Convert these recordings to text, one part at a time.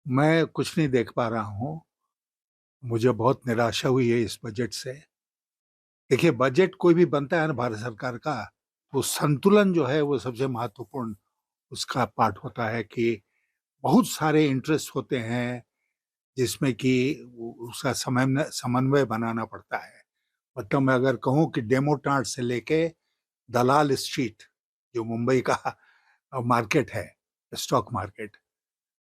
मैं कुछ नहीं देख पा रहा हूँ। मुझे बहुत निराशा हुई है इस बजट से। देखिए, बजट कोई भी बनता है ना भारत सरकार का, वो संतुलन जो है वो सबसे महत्वपूर्ण उसका पार्ट होता है कि बहुत सारे इंटरेस्ट होते हैं जिसमें कि उसका समन्वय बनाना पड़ता है। मतलब मैं अगर कहूँ कि डेमो टार्ट से लेके दलाल स्ट्रीट, जो मुंबई का मार्केट है, स्टॉक मार्केट,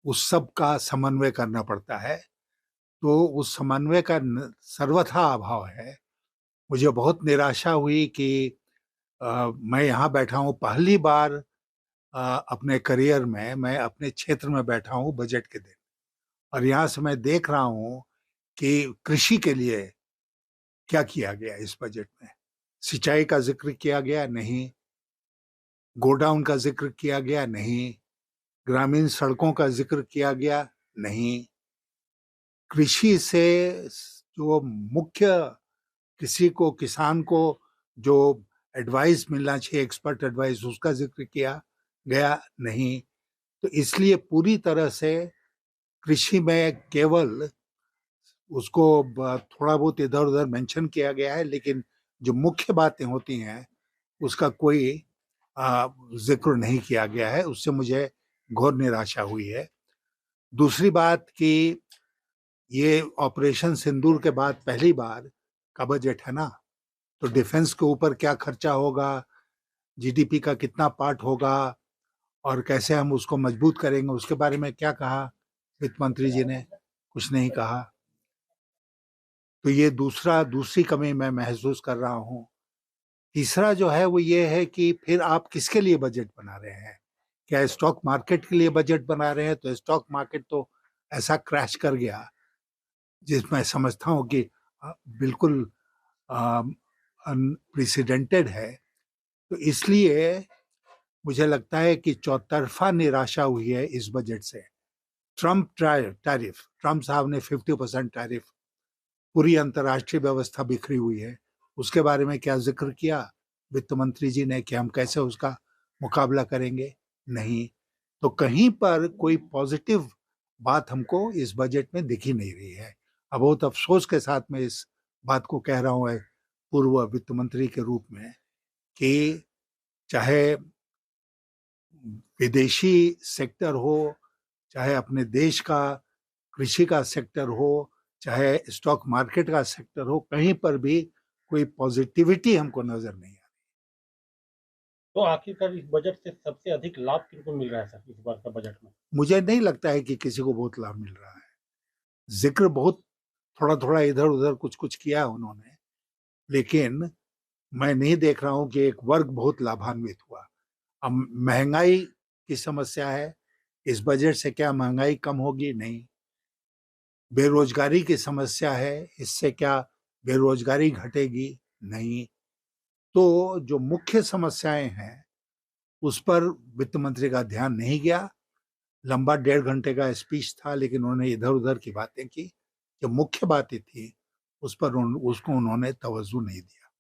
उस सब का समन्वय करना पड़ता है। तो उस समन्वय का सर्वथा अभाव है। मुझे बहुत निराशा हुई कि मैं यहाँ बैठा हूँ पहली बार अपने करियर में, मैं अपने क्षेत्र में बैठा हूँ बजट के दिन, और यहाँ से मैं देख रहा हूँ कि कृषि के लिए क्या किया गया इस बजट में। सिंचाई का जिक्र किया गया नहीं, गोडाउन का जिक्र किया गया नहीं, ग्रामीण सड़कों का जिक्र किया गया नहीं, कृषि से जो मुख्य किसी को, किसान को जो एडवाइस मिलना चाहिए, एक्सपर्ट एडवाइस, उसका जिक्र किया गया नहीं। तो इसलिए पूरी तरह से कृषि में केवल उसको थोड़ा बहुत इधर उधर मेंशन किया गया है, लेकिन जो मुख्य बातें होती हैं उसका कोई जिक्र नहीं किया गया है। उससे मुझे घोर निराशा हुई है। दूसरी बात कि ये ऑपरेशन सिंदूर के बाद पहली बार का बजट है ना, तो डिफेंस के ऊपर क्या खर्चा होगा, जीडीपी का कितना पार्ट होगा, और कैसे हम उसको मजबूत करेंगे, उसके बारे में क्या कहा वित्त मंत्री जी ने? कुछ नहीं कहा। तो ये दूसरी कमी मैं महसूस कर रहा हूँ। तीसरा जो है वो ये है कि फिर आप किसके लिए बजट बना रहे हैं? क्या स्टॉक मार्केट के लिए बजट बना रहे हैं? तो स्टॉक मार्केट तो ऐसा क्रैश कर गया जिसमें समझता हूँ कि बिल्कुल अनप्रेसिडेंटेड है। तो इसलिए मुझे लगता है कि चौतरफा निराशा हुई है इस बजट से। ट्रम्प साहब ने 50% टैरिफ, पूरी अंतर्राष्ट्रीय व्यवस्था बिखरी हुई है। उसके बारे में क्या जिक्र किया वित्त मंत्री जी ने कि हम कैसे उसका मुकाबला करेंगे? नहीं। तो कहीं पर कोई पॉजिटिव बात हमको इस बजट में दिख ही नहीं रही है। अब बहुत अफसोस के साथ मैं इस बात को कह रहा हूँ पूर्व वित्त मंत्री के रूप में, कि चाहे विदेशी सेक्टर हो, चाहे अपने देश का कृषि का सेक्टर हो, चाहे स्टॉक मार्केट का सेक्टर हो, कहीं पर भी कोई पॉजिटिविटी हमको नजर नहीं आ तो आखिरकार इस बजट से सबसे अधिक लाभ किनको मिल रहा है सर इस बार का बजट में? रही। मुझे नहीं लगता है कि किसी को बहुत लाभ मिल रहा है। जिक्र बहुत थोड़ा थोड़ा इधर उधर कुछ कुछ किया है उन्होंने, लेकिन मैं नहीं देख रहा हूं कि एक वर्ग बहुत लाभान्वित हुआ। अब महंगाई की समस्या है, इस बजट से क्या महंगाई कम होगी? नहीं। बेरोजगारी की समस्या है, इससे क्या बेरोजगारी घटेगी? नहीं। तो जो मुख्य समस्याएं हैं उस पर वित्त मंत्री का ध्यान नहीं गया। लंबा 1.5 घंटे का स्पीच था, लेकिन उन्होंने इधर उधर की बातें की। जो मुख्य बातें थी उस पर उसको उन्होंने तवज्जो नहीं दिया।